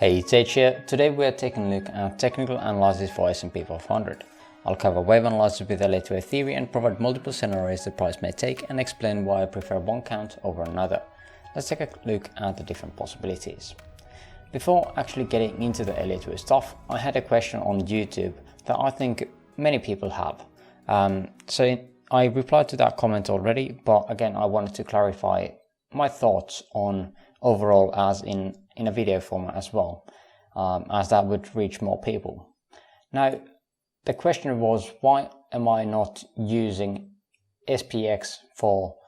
Hey, it's H here. Today we are taking a look at technical analysis for S&P 500. I'll cover wave analysis with Elliott Wave Theory and provide multiple scenarios the price may take and explain why I prefer one count over another. Let's take a look at the different possibilities. Before actually getting into the Elliott Wave stuff, I had a question on YouTube that I think many people have. So I replied to that comment already, but again I wanted to clarify my thoughts on overall as in a video format as well, as that would reach more people. Now, the question was, why am I not using SPX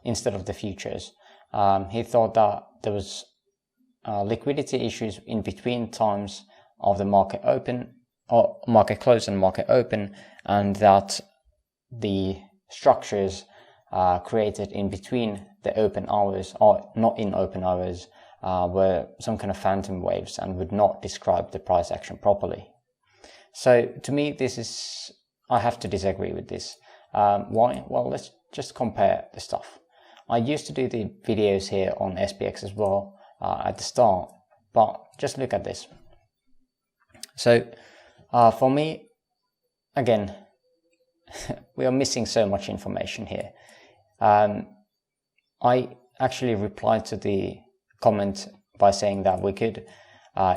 instead of the futures? He thought that there was liquidity issues in between times of the market open, or market close and market open, and that the structures created in between the open hours, or not in open hours, were some kind of phantom waves and would not describe the price action properly. So to me, I have to disagree with this. Why? Well, let's just compare the stuff. I used to do the videos here on SPX as well at the start, but just look at this. So for me, again, we are missing so much information here. I actually replied to the comment by saying that we could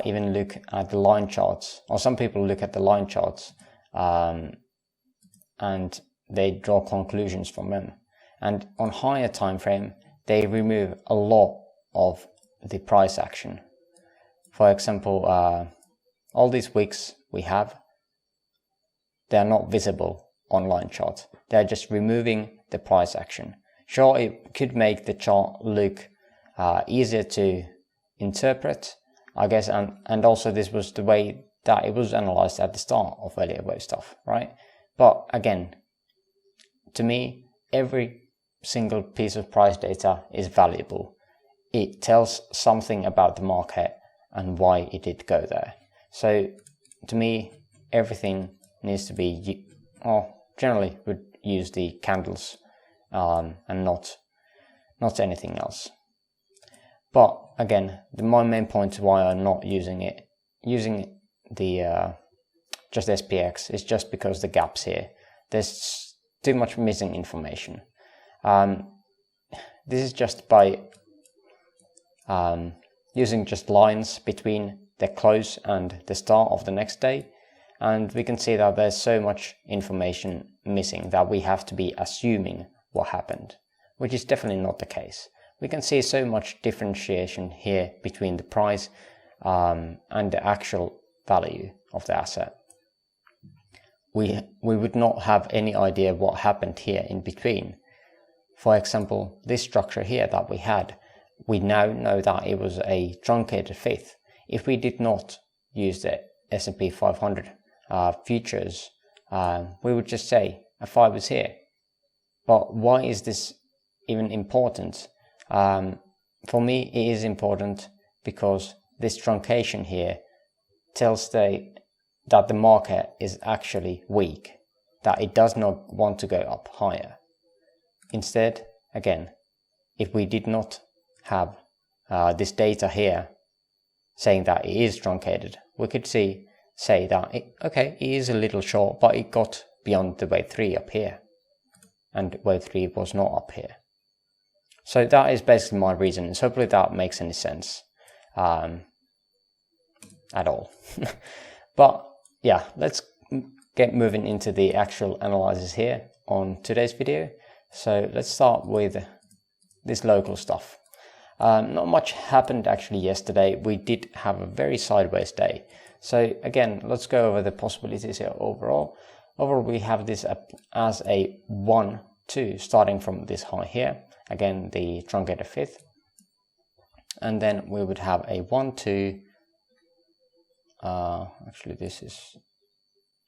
even look at the line charts, or some people look at the line charts and they draw conclusions from them. And on higher time frame, they remove a lot of the price action. For example, all these wicks we have, they are not visible on line charts. They are just removing the price action. Sure, it could make the chart look easier to interpret, I guess, and also this was the way that it was analyzed at the start of Elliott Wave stuff, right? But again, to me, every single piece of price data is valuable. It tells something about the market and why it did go there. So to me, everything needs to be, or generally would use the candles and not anything else. But again, my main point why I'm not using the just SPX is just because the gaps here. There's too much missing information. This is just by using just lines between the close and the start of the next day, and we can see that there's so much information missing that we have to be assuming what happened, which is definitely not the case. We can see so much differentiation here between the price and the actual value of the asset. We would not have any idea what happened here in between. For example, this structure here that we had, we now know that it was a truncated fifth. If we did not use the S&P 500 futures, we would just say a 5 is here. But why is this even important? For me, it is important because this truncation here tells that the market is actually weak, that it does not want to go up higher. Instead, again, if we did not have this data here saying that it is truncated, we could say that it is a little short, but it got beyond the wave 3 up here, and wave 3 was not up here. So that is basically my reason. So hopefully that makes any sense at all. But yeah, let's get moving into the actual analysis here on today's video. So let's start with this local stuff. Not much happened actually yesterday. We did have a very sideways day. So again, let's go over the possibilities here overall. Overall, we have this as a 1-2 starting from this high here. Again, the truncated fifth. And then we would have a 1-2. Actually, this is...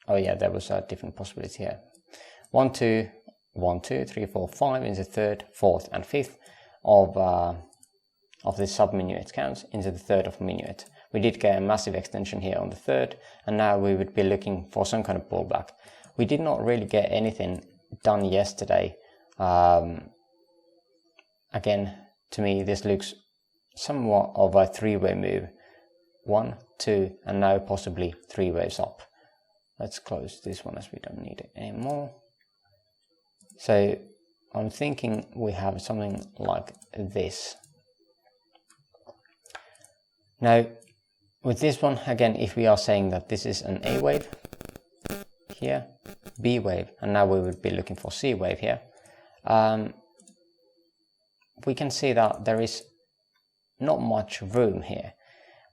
Oh yeah, there was a different possibility here. 1-2, 1-2, 3, 4, 5 into the third, fourth, and fifth of the sub-minuet counts into the third of minuet. We did get a massive extension here on the third, and now we would be looking for some kind of pullback. We did not really get anything done yesterday. Again, to me, this looks somewhat of a three-way move 1, 2, and now possibly 3 waves up. Let's close this one as we don't need it anymore. So I'm thinking we have something like this. Now with this one, again, if we are saying that this is an A wave here, B wave, and now we would be looking for C wave here, we can see that there is not much room here.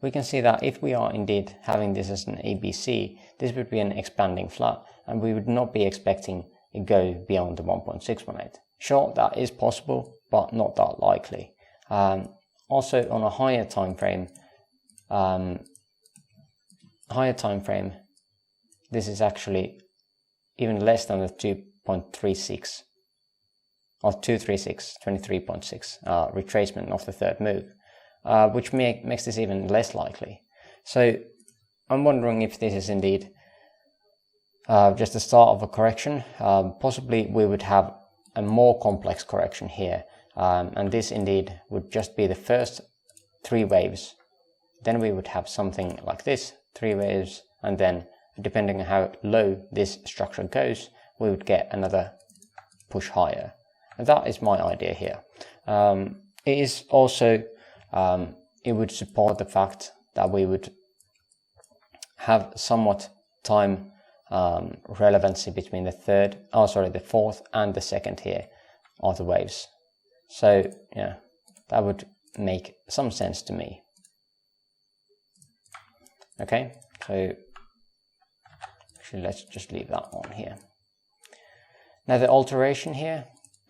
We can see that if we are indeed having this as an ABC, this would be an expanding flat, and we would not be expecting it go beyond the 1.618. Sure, that is possible, but not that likely. Also on a higher time frame, this is actually even less than the 2.36 or 236, 23.6 retracement of the third move, which makes this even less likely. So I'm wondering if this is indeed just the start of a correction. Possibly we would have a more complex correction here, and this indeed would just be the first 3 waves. Then we would have something like this, 3 waves, and then depending on how low this structure goes, we would get another push higher. And that is my idea here. It is also, it would support the fact that we would have somewhat time relevancy between the fourth and the second here of the waves. So yeah, that would make some sense to me. Okay, so actually let's just leave that on here. Now the alteration here,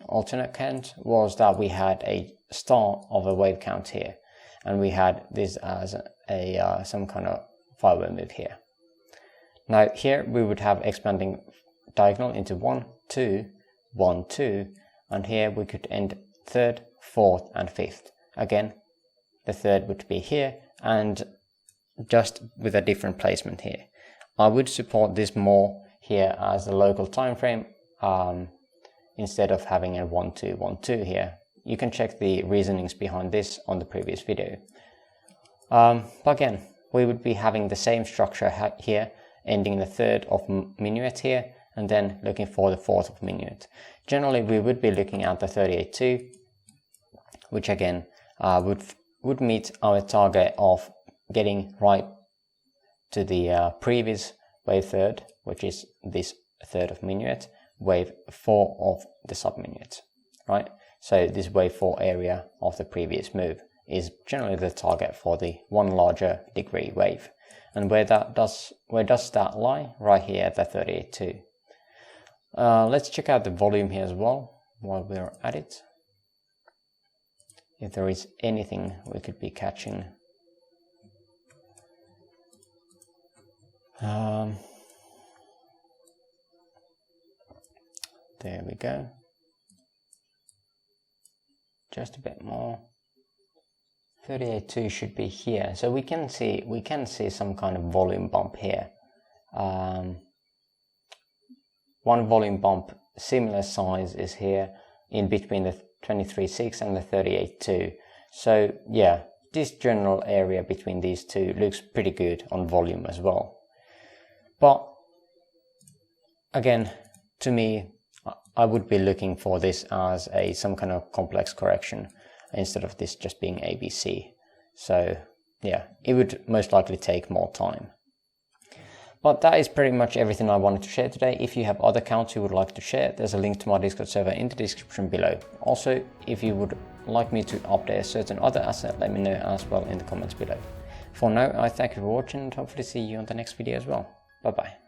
alternate count, was that we had a start of a wave count here, and we had this as some kind of 5-way move here. Now here we would have expanding diagonal into 1, 2, 1, 2, and here we could end 3rd, 4th, and 5th. Again, the 3rd would be here, and just with a different placement here. I would support this more here as a local time frame instead of having a 1, 2, 1, 2 here. You can check the reasonings behind this on the previous video. But again, we would be having the same structure here, ending the 3rd of minuet here, and then looking for the 4th of minuet. Generally, we would be looking at the 38.2, which again would meet our target of getting right to the previous wave 3rd, which is this 3rd of minuet, wave 4 of the subminuet, right? So this wave 4 area of the previous move is generally the target for the 1 larger degree wave. And where does that lie? Right here at the 38.2. Let's check out the volume here as well while we're at it. If there is anything we could be catching. There we go. Just a bit more. 38.2 should be here, so we can see some kind of volume bump here. One volume bump similar size is here in between the 23.6 and the 38.2. So yeah, this general area between these two looks pretty good on volume as well. But again, to me, I would be looking for this as some kind of complex correction instead of this just being ABC. So yeah, it would most likely take more time. But that is pretty much everything I wanted to share today. If you have other accounts you would like to share, there's a link to my Discord server in the description below. Also, if you would like me to update a certain other asset, let me know as well in the comments below. For now, I thank you for watching and hopefully see you on the next video as well. Bye bye.